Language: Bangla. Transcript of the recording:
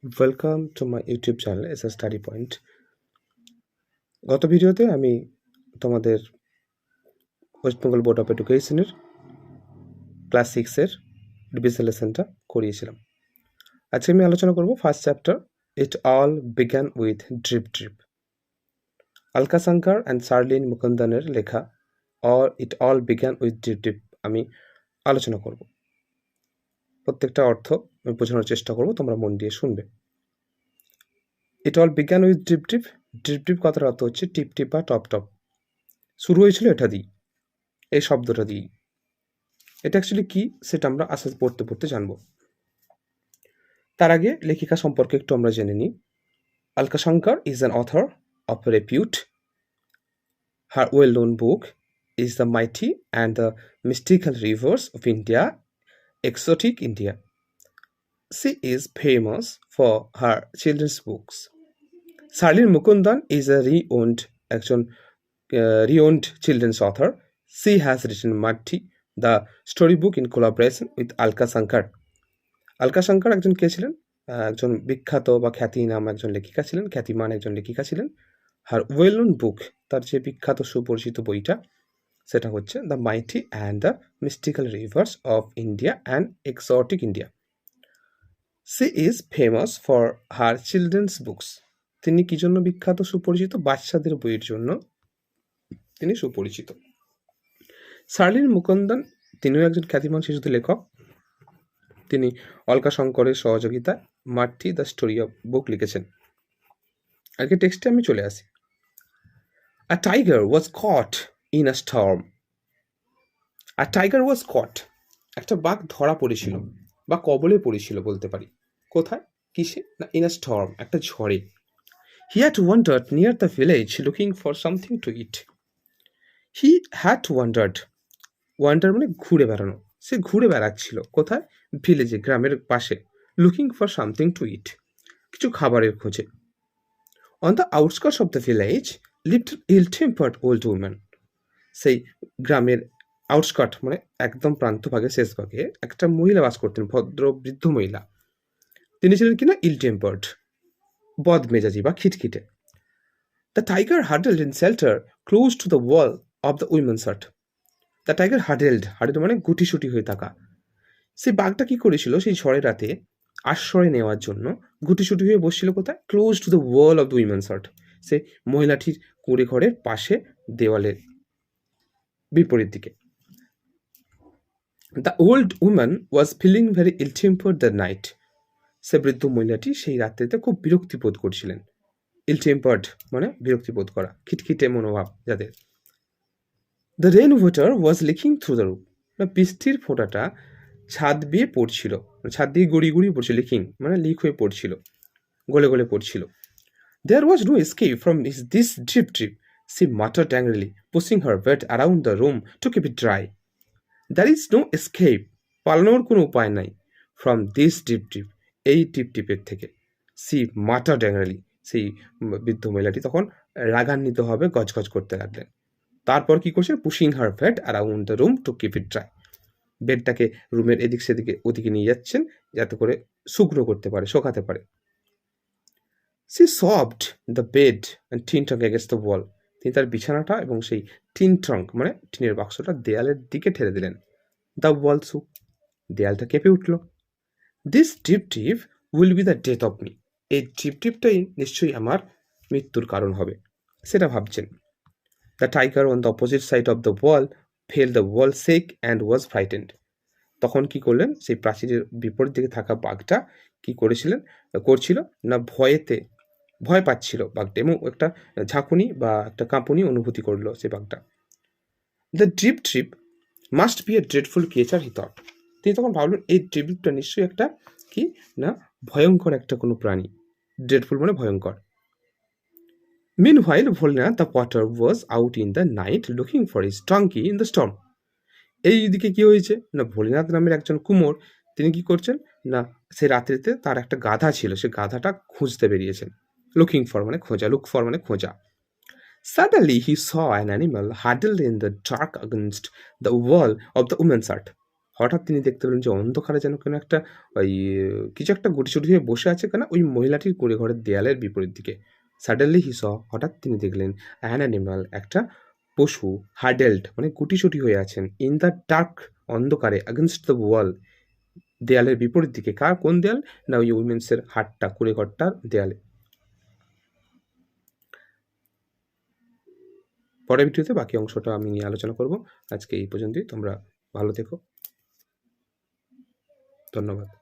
Welcome to my YouTube channel S A study point. গত ভিডিওতে আমি তোমাদের ওয়েস্ট বেঙ্গল বোর্ড অফ এডুকেশনের ক্লাস 6-এর রিভিশন লেসনটা করিয়েছিলাম। আজকে আমি আলোচনা করব first chapter, it all began with drip drip. Alka Shankar and Sharleen মুকুন্দনের লেখা it all began with drip drip আমি আলোচনা করব। প্রত্যেকটা অর্থ আমি বোঝানোর চেষ্টা করব, তোমরা মন দিয়ে শুনবে। ইট all began with drip drip. Drip drip কথার অর্থ হচ্ছে টিপ টিপ বা টপ টপ। শুরু হয়েছিল এটা দিই, এই শব্দটা দিই। এটা অ্যাকচুয়ালি কি সেটা আমরা আস্তে আস্তে পড়তে পড়তে জানবো। তার আগে লেখিকা সম্পর্কে একটু আমরা জেনে নিই। Alka Shankar is an author of repute. Her well known book is the mighty and the mystical rivers of India, exotic India. She is famous for her children's books. Sarlin Mukundan is a renowned children's author. She has written Matti, the storybook in collaboration with Alka Shankar. Alka Shankar একজন কে ছিলেন? একজন বিখ্যাত বা খ্যাতিনাম একজন লেখিকা ছিলেন, খ্যাতিমান একজন লেখিকা ছিলেন। হার ওয়েল নোন বুক, তার যে বিখ্যাত সুপরিচিত বইটা সেটা হচ্ছে the mighty and the mystical rivers of India and exotic India. She is famous for her children's books. তিনি কি জন্য বিখ্যাত সুপরিচিত? বাচ্চাদের বইয়ের জন্য তিনি সুপরিচিত। শার্লিন মুকুন্দন তিনিও একজন খ্যাতিমান শিশুদের লেখক। তিনি অলকা শঙ্করের সহযোগিতায় Marty the story of book লিখেছেন। আগে টেক্সটে আমি চলে আসি। A tiger was caught in a storm. A tiger was caught, একটা বাঘ ধরা পড়েছিল বা কবলে পড়েছিল বলতে পারি। কোথায়? কিসে? না, ইন আ স্টর্ম, একটা ঝড়ে। He had wandered near the village looking for something to it. He had wandered, wonder মানে ঘুরে বেড়ানো। সে ঘুরে বেড়াচ্ছিল কোথায়? ভিলেজে, গ্রামের পাশে। Looking for something to eat, কিছু খাবারের খোঁজে। On the outskirts of the village lived ill tempered old woman. সেই গ্রামের আউটস্কার্ট মানে একদম প্রান্তভাগে, শেষ ভাগে একটা মহিলা বাস করতেন, ভদ্র বৃদ্ধ মহিলা। তিনি ছিলেন কিনা ইল টেম্পার্ড, বদ মেজাজি বা খিটখিটে। The tiger huddled in shelter close to the wall of the women's hut. The tiger huddled মানে গুটিসুটি হয়ে থাকা। সেই বাঘটা কি করেছিল? সেই ঝড়ের রাতে আশ্রয় নেওয়ার জন্য গুটিসুটি হয়ে বসছিল কোথায়? Close to the wall of the women's hut, সে মহিলাটির কুঁড়ে ঘরের পাশে, দেওয়ালের বিপরীত দিকে। The old woman was feeling very ill tempered the night. সে বৃদ্ধ মহিলাটি সেই রাত্রিতে খুব বিরক্তি বোধ করছিলেন। ইল টেম্পার্ড মানে বিরক্তি বোধ করা, খিটখিটে মনোভাব যাদের। The rain water was leaking through the roof. বৃষ্টির ফোঁটাটা ছাদ দিয়ে পড়ছিল, ছাদ দিয়ে গড়িয়ে গড়িয়ে পড়ছিল। লিকিং মানে লিক হয়ে পড়ছিল, গলে গলে পড়ছিল। There was no escape from this drip drip, she muttered angrily, pushing her bed around the room to keep it dry. There is no escape, পালানোর কোনো উপায় নাই। ফ্রম দিস ড্রিপ ড্রিপ, এই টিপ টিপের থেকে। সি মাটার্ড অ্যাংরিলি, সেই বৃদ্ধ মহিলাটি তখন রাগান্বিতভাবে গজগজ করতে লাগলেন। তারপর কি করছে? Pushing her bed around the room to keep it dry, বেডটাকে রুমের এদিক সেদিকে ওদিকে নিয়ে যাচ্ছেন যাতে করে শুকনো করতে পারে, শোকাতে পারে। She shoved the bed and tin trunk against the wall. তিনি তার বিছানাটা এবং সেই টিন ট্রাঙ্ক মানে টিনের বাক্সটা দেয়ালের দিকে ঠেলে দিলেন। দ্য ওয়াল সুক, দেয়ালটা কেঁপে উঠল। This deep deep will be the death of me. এই ডিপ ডিপটাই নিশ্চয়ই আমার মৃত্যুর কারণ হবে, সেটা ভাবছেন। The tiger on the opposite side of the wall fail the wall shake and was frightened. তখন কি করলেন? সেই প্রাচীরের বিপরীত দিকে থাকা বাঘটা কি করছিল না, ভয় পাচ্ছিল বাঘটা, এবং একটা ঝাঁকুনি বা একটা কাঁপুনি অনুভূতি করলো সেই বাঘটা। The drip trip must B A dreadful creature, he thought. তিনি তখন ভাবলেন এই ড্রিপটা নিশ্চয়ই একটা কি না, ভয়ঙ্কর একটা কোনো প্রাণী। ড্রেডফুল মানে ভয়ঙ্কর। Meanwhile, Volnath the potter was out in the night looking for his donkey in the storm. এইদিকে কি হয়েছে না, ভোলেনাথ নামের একজন কুমোর, তিনি কি করছেন না, সে রাত্রিতে তার একটা গাধা ছিল, সে গাধাটা খুঁজতে বেরিয়েছেন। লুকিং ফর মানে খোঁজা, লুক ফর মানে খোঁজা। Suddenly he saw an animal huddled in the dark against the wall of the women's hut. হঠাৎ তিনি দেখতে পেলেন যে অন্ধকারে যেন কোনো একটা ওই কিছু একটা গুটিসুটি হয়ে বসে আছে কেন ওই মহিলাটির কুঁড়েঘরের দেয়ালের বিপরীত দিকে। সাডেনলি হি স হঠাৎ তিনি দেখলেন অ্যান অ্যানিমাল একটা পশু হাডেলড মানে গুটিসুটি হয়ে আছেন ইন দ্য ডার্ক অন্ধকারে এগেনস্ট দ্য ওয়াল দেয়ালের বিপরীত দিকে। কোন দেয়াল? না ওই উইমেন্সের হাটটা কুঁড়েঘরটার দেয়ালে। পরের ভিডিওতে বাকি অংশটা আমি নিয়ে আলোচনা করব। আজকে এই পর্যন্তই। তোমরা ভালো থেকো। ধন্যবাদ।